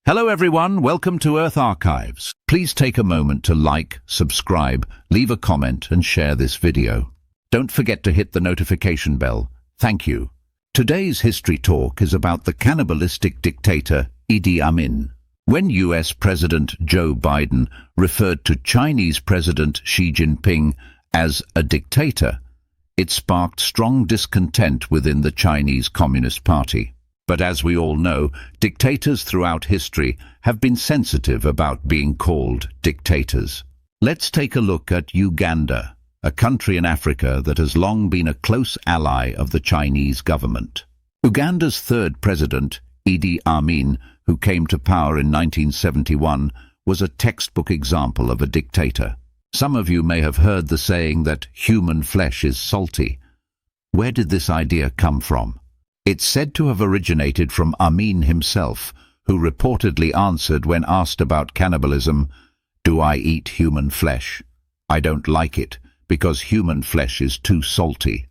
Hello everyone, welcome to Earth Archives. Please take a moment to like, subscribe, leave a comment and share this video. Don't forget to hit the notification bell. Thank you. Today's history talk is about the cannibalistic dictator Idi Amin. When US President Joe Biden referred to Chinese President Xi Jinping as a dictator, it sparked strong discontent within the Chinese Communist Party. But as we all know, dictators throughout history have been sensitive about being called dictators. Let's take a look at Uganda, a country in Africa that has long been a close ally of the Chinese government. Uganda's third president, Idi Amin, who came to power in 1971, was a textbook example of a dictator. Some of you may have heard the saying that human flesh is salty. Where did this idea come from? It's said to have originated from Amin himself, who reportedly answered when asked about cannibalism, "Do I eat human flesh? I don't like it, because human flesh is too salty."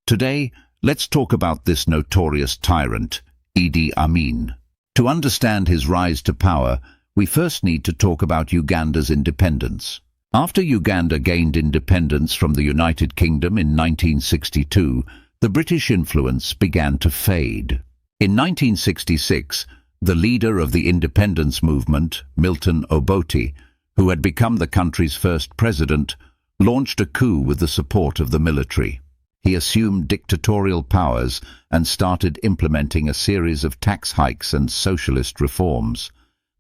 Today, let's talk about this notorious tyrant, Idi Amin. To understand his rise to power, we first need to talk about Uganda's independence. After Uganda gained independence from the United Kingdom in 1962, the British influence began to fade. In 1966, the leader of the independence movement, Milton Obote, who had become the country's first president, launched a coup with the support of the military. He assumed dictatorial powers and started implementing a series of tax hikes and socialist reforms.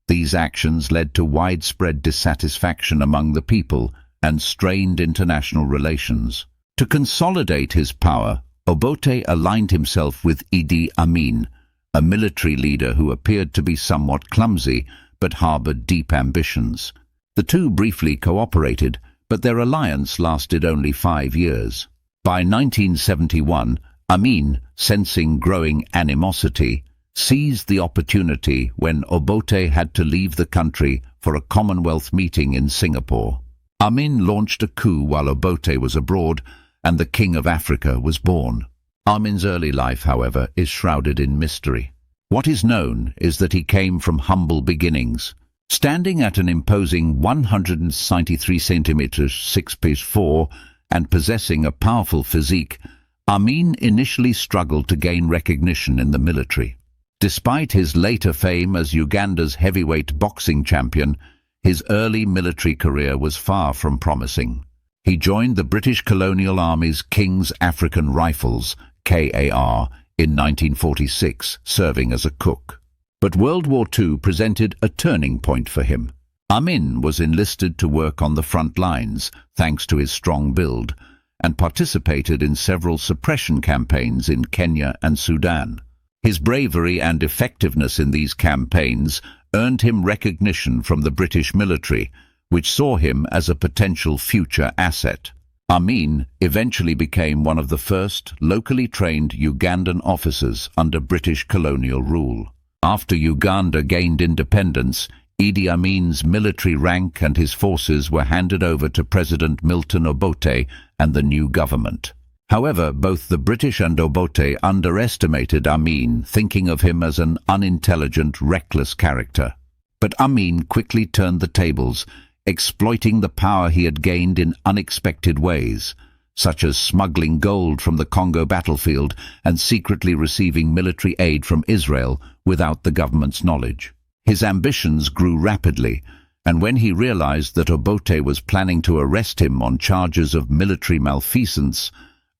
These actions led to widespread dissatisfaction among the people and strained international relations. To consolidate his power, Obote aligned himself with Idi Amin, a military leader who appeared to be somewhat clumsy but harbored deep ambitions. The two briefly cooperated, but their alliance lasted only 5 years. By 1971, Amin, sensing growing animosity, seized the opportunity when Obote had to leave the country for a Commonwealth meeting in Singapore. Amin launched a coup while Obote was abroad, and the King of Africa was born. Amin's early life, however, is shrouded in mystery. What is known is that he came from humble beginnings. Standing at an imposing 193 centimeters 6'4" and possessing a powerful physique, Amin initially struggled to gain recognition in the military. Despite his later fame as Uganda's heavyweight boxing champion, his early military career was far from promising. He joined the British Colonial Army's King's African Rifles, KAR, in 1946, serving as a cook. But World War II presented a turning point for him. Amin was enlisted to work on the front lines, thanks to his strong build, and participated in several suppression campaigns in Kenya and Sudan. His bravery and effectiveness in these campaigns earned him recognition from the British military, which saw him as a potential future asset. Amin eventually became one of the first locally trained Ugandan officers under British colonial rule. After Uganda gained independence, Idi Amin's military rank and his forces were handed over to President Milton Obote and the new government. However, both the British and Obote underestimated Amin, thinking of him as an unintelligent, reckless character. But Amin quickly turned the tables, exploiting the power he had gained in unexpected ways, such as smuggling gold from the Congo battlefield and secretly receiving military aid from Israel without the government's knowledge. His ambitions grew rapidly, and when he realized that Obote was planning to arrest him on charges of military malfeasance,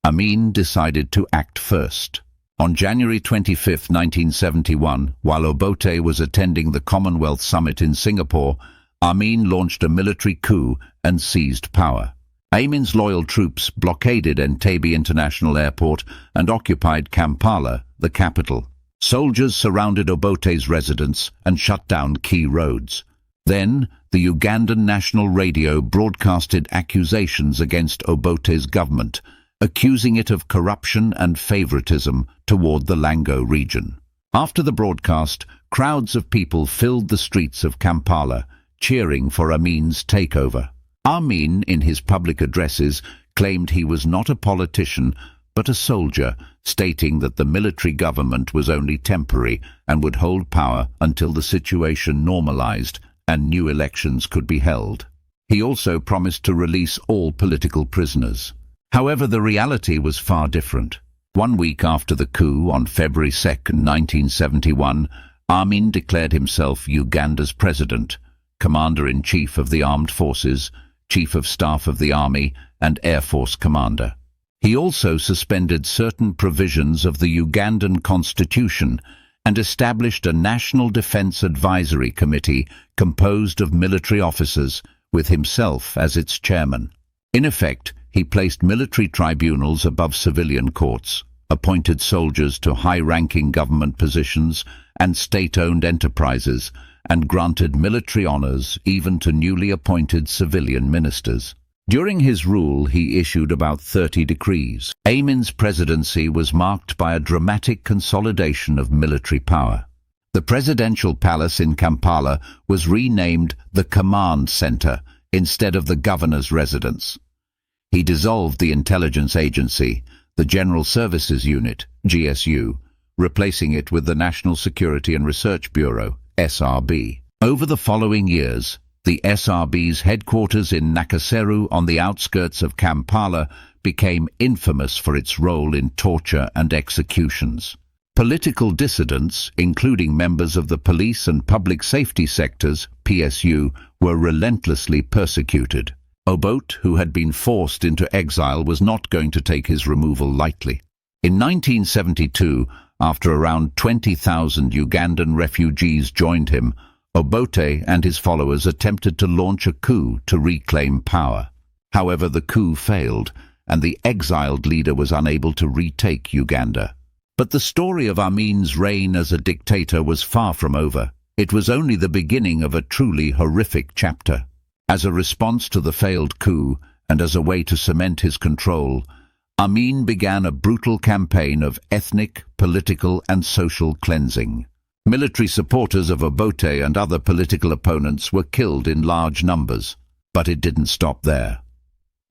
Amin decided to act first. On January 25, 1971, while Obote was attending the Commonwealth Summit in Singapore, Amin launched a military coup and seized power. Amin's loyal troops blockaded Entebbe International Airport and occupied Kampala, the capital. Soldiers surrounded Obote's residence and shut down key roads. Then, the Ugandan National Radio broadcasted accusations against Obote's government, accusing it of corruption and favoritism toward the Lango region. After the broadcast, crowds of people filled the streets of Kampala, cheering for Amin's takeover. Amin, in his public addresses, claimed he was not a politician, but a soldier, stating that the military government was only temporary and would hold power until the situation normalized and new elections could be held. He also promised to release all political prisoners. However, the reality was far different. 1 week after the coup, on February 2nd, 1971, Amin declared himself Uganda's president, commander-in-chief of the armed forces, chief of staff of the army, and air force commander. He also suspended certain provisions of the Ugandan constitution and established a National Defense Advisory Committee composed of military officers, with himself as its chairman. In effect, he placed military tribunals above civilian courts, appointed soldiers to high-ranking government positions and state-owned enterprises, and granted military honors even to newly appointed civilian ministers. During his rule, he issued about 30 decrees. Amin's presidency was marked by a dramatic consolidation of military power. The presidential palace in Kampala was renamed the Command Center instead of the governor's residence. He dissolved the intelligence agency, the General Services Unit, GSU, replacing it with the National Security and Research Bureau, SRB. Over the following years, the SRB's headquarters in Nakasero on the outskirts of Kampala became infamous for its role in torture and executions. Political dissidents, including members of the police and public safety sectors, PSU, were relentlessly persecuted. Obote, who had been forced into exile, was not going to take his removal lightly. In 1972, after around 20,000 Ugandan refugees joined him, Obote and his followers attempted to launch a coup to reclaim power. However, the coup failed, and the exiled leader was unable to retake Uganda. But the story of Amin's reign as a dictator was far from over. It was only the beginning of a truly horrific chapter. As a response to the failed coup, and as a way to cement his control, Amin began a brutal campaign of ethnic, political and social cleansing. Military supporters of Obote and other political opponents were killed in large numbers, but it didn't stop there.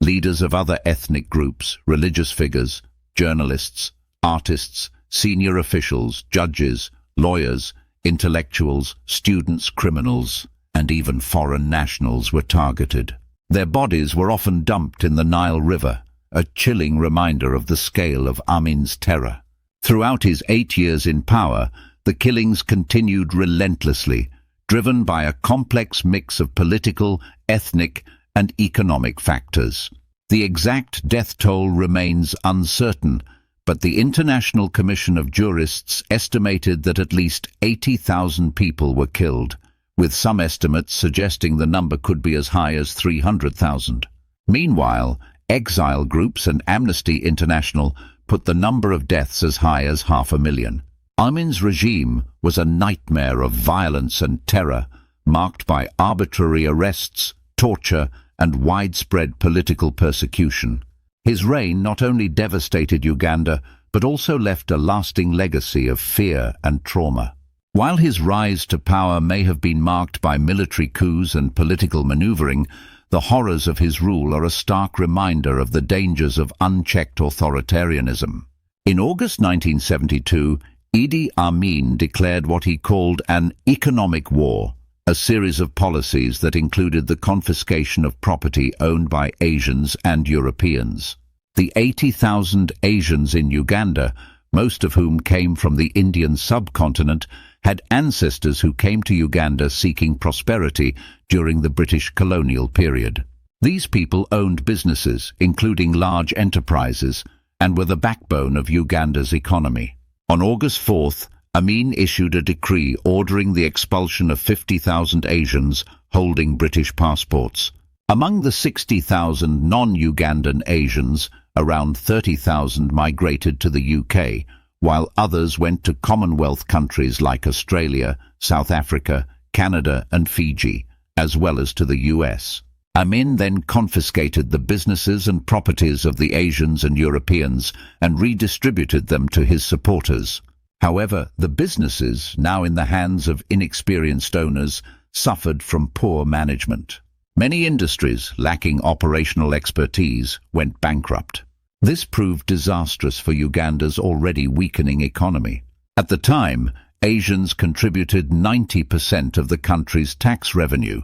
Leaders of other ethnic groups, religious figures, journalists, artists, senior officials, judges, lawyers, intellectuals, students, criminals, and even foreign nationals were targeted. Their bodies were often dumped in the Nile River, a chilling reminder of the scale of Amin's terror. Throughout his 8 years in power, the killings continued relentlessly, driven by a complex mix of political, ethnic, and economic factors. The exact death toll remains uncertain, but the International Commission of Jurists estimated that at least 80,000 people were killed, with some estimates suggesting the number could be as high as 300,000. Meanwhile, exile groups and Amnesty International put the number of deaths as high as 500,000. Amin's regime was a nightmare of violence and terror, marked by arbitrary arrests, torture, and widespread political persecution. His reign not only devastated Uganda, but also left a lasting legacy of fear and trauma. While his rise to power may have been marked by military coups and political maneuvering, the horrors of his rule are a stark reminder of the dangers of unchecked authoritarianism. In August 1972, Idi Amin declared what he called an economic war, a series of policies that included the confiscation of property owned by Asians and Europeans. The 80,000 Asians in Uganda, most of whom came from the Indian subcontinent, had ancestors who came to Uganda seeking prosperity during the British colonial period. These people owned businesses, including large enterprises, and were the backbone of Uganda's economy. On August 4th, Amin issued a decree ordering the expulsion of 50,000 Asians holding British passports. Among the 60,000 non-Ugandan Asians, around 30,000 migrated to the UK, while others went to Commonwealth countries like Australia, South Africa, Canada and Fiji, as well as to the US. Amin then confiscated the businesses and properties of the Asians and Europeans and redistributed them to his supporters. However, the businesses, now in the hands of inexperienced owners, suffered from poor management. Many industries, lacking operational expertise, went bankrupt. This proved disastrous for Uganda's already weakening economy. At the time, Asians contributed 90% of the country's tax revenue,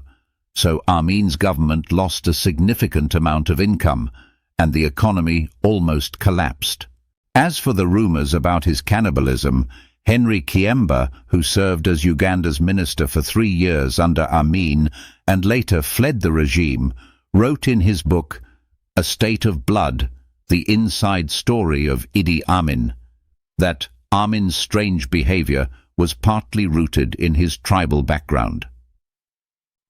so Amin's government lost a significant amount of income, and the economy almost collapsed. As for the rumors about his cannibalism, Henry Kiemba, who served as Uganda's minister for 3 years under Amin and later fled the regime, wrote in his book, A State of Blood, The Inside Story of Idi Amin, that Amin's strange behavior was partly rooted in his tribal background.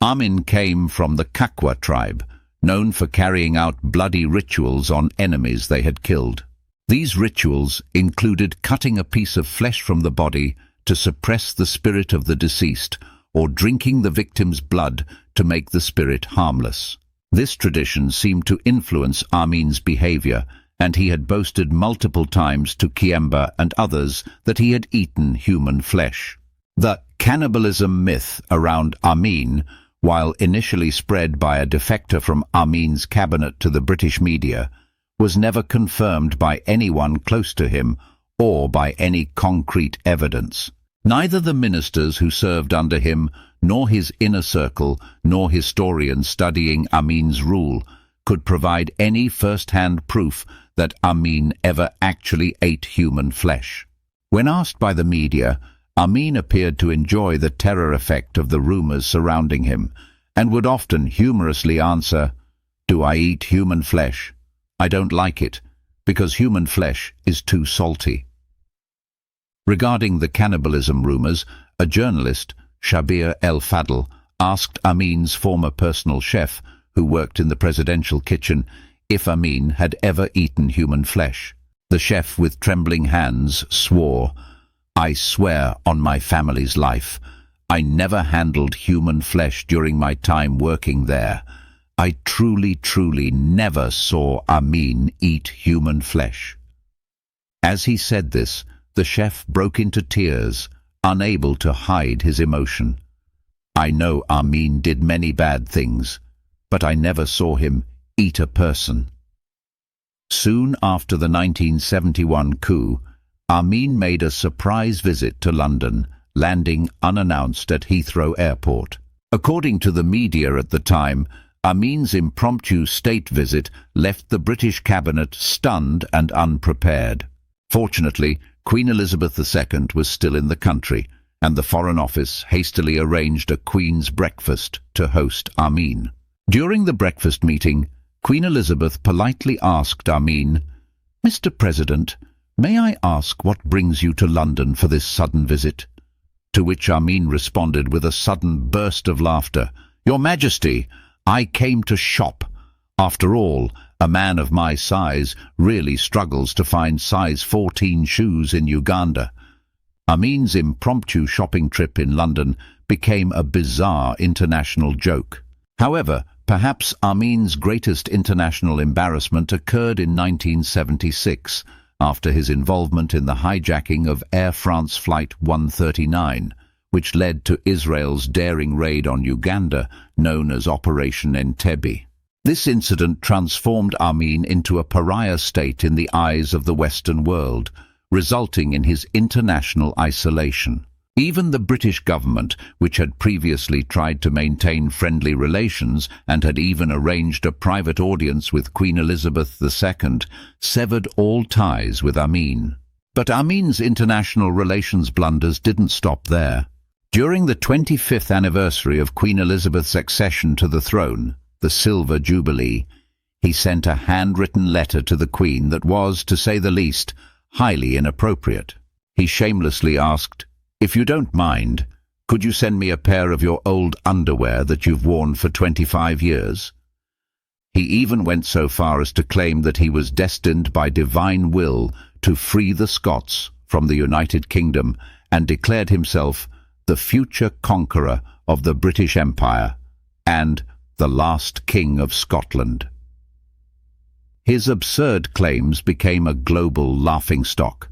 Amin came from the Kakwa tribe, known for carrying out bloody rituals on enemies they had killed. These rituals included cutting a piece of flesh from the body to suppress the spirit of the deceased, or drinking the victim's blood to make the spirit harmless. This tradition seemed to influence Amin's behavior, and he had boasted multiple times to Kiemba and others that he had eaten human flesh. The cannibalism myth around Amin, while initially spread by a defector from Amin's cabinet to the British media, was never confirmed by anyone close to him or by any concrete evidence. Neither the ministers who served under him, nor his inner circle, nor historians studying Amin's rule could provide any first-hand proof that Amin ever actually ate human flesh. When asked by the media, Amin appeared to enjoy the terror effect of the rumors surrounding him, and would often humorously answer, "Do I eat human flesh? I don't like it, because human flesh is too salty." Regarding the cannibalism rumors, a journalist, Shabir El-Fadl, asked Amin's former personal chef, who worked in the presidential kitchen, if Amin had ever eaten human flesh. The chef, with trembling hands, swore, "I swear on my family's life, I never handled human flesh during my time working there. I truly never saw Amin eat human flesh." As he said this, the chef broke into tears, unable to hide his emotion. "I know Amin did many bad things, but I never saw him eat a person." Soon after the 1971 coup, Amin made a surprise visit to London, landing unannounced at Heathrow Airport. According to the media at the time, Amin's impromptu state visit left the British cabinet stunned and unprepared. Fortunately, Queen Elizabeth II was still in the country, and the Foreign Office hastily arranged a Queen's breakfast to host Amin. During the breakfast meeting, Queen Elizabeth politely asked Amin, "Mr. President, may I ask what brings you to London for this sudden visit?" To which Amin responded with a sudden burst of laughter, "Your Majesty, I came to shop. After all, a man of my size really struggles to find size 14 shoes in Uganda." Amin's impromptu shopping trip in London became a bizarre international joke. However, perhaps Amin's greatest international embarrassment occurred in 1976, after his involvement in the hijacking of Air France Flight 139, which led to Israel's daring raid on Uganda, known as Operation Entebbe. This incident transformed Amin into a pariah state in the eyes of the Western world, resulting in his international isolation. Even the British government, which had previously tried to maintain friendly relations and had even arranged a private audience with Queen Elizabeth II, severed all ties with Amin. But Amin's international relations blunders didn't stop there. During the 25th anniversary of Queen Elizabeth's accession to the throne, the Silver Jubilee, he sent a handwritten letter to the Queen that was, to say the least, highly inappropriate. He shamelessly asked, "If you don't mind, could you send me a pair of your old underwear that you've worn for 25 years? He even went so far as to claim that he was destined by divine will to free the Scots from the United Kingdom and declared himself the future conqueror of the British Empire and the last King of Scotland. His absurd claims became a global laughingstock,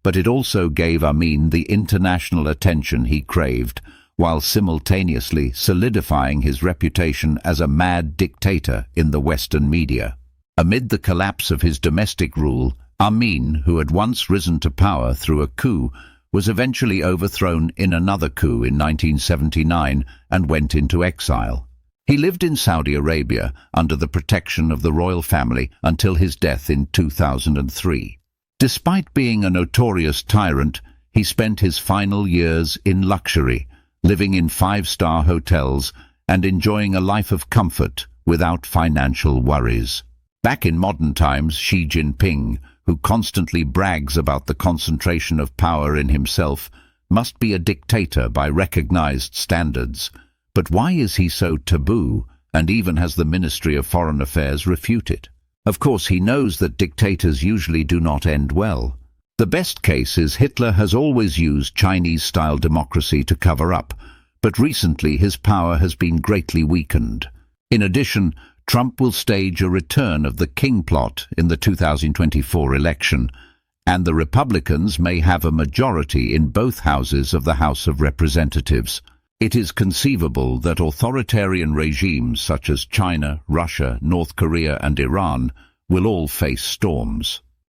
but it also gave Amin the international attention he craved, while simultaneously solidifying his reputation as a mad dictator in the Western media. Amid the collapse of his domestic rule, Amin, who had once risen to power through a coup, was eventually overthrown in another coup in 1979 and went into exile. He lived in Saudi Arabia under the protection of the royal family until his death in 2003. Despite being a notorious tyrant, he spent his final years in luxury, living in five-star hotels and enjoying a life of comfort without financial worries. Back in modern times, Xi Jinping, who constantly brags about the concentration of power in himself, must be a dictator by recognized standards. But why is he so taboo, and even has the Ministry of Foreign Affairs refuted? Of course, he knows that dictators usually do not end well. The best case is Hitler has always used Chinese-style democracy to cover up, but recently his power has been greatly weakened. In addition, Trump will stage a return of the King plot in the 2024 election, and the Republicans may have a majority in both houses of the House of Representatives. It is conceivable that authoritarian regimes such as China, Russia, North Korea and Iran will all face storms.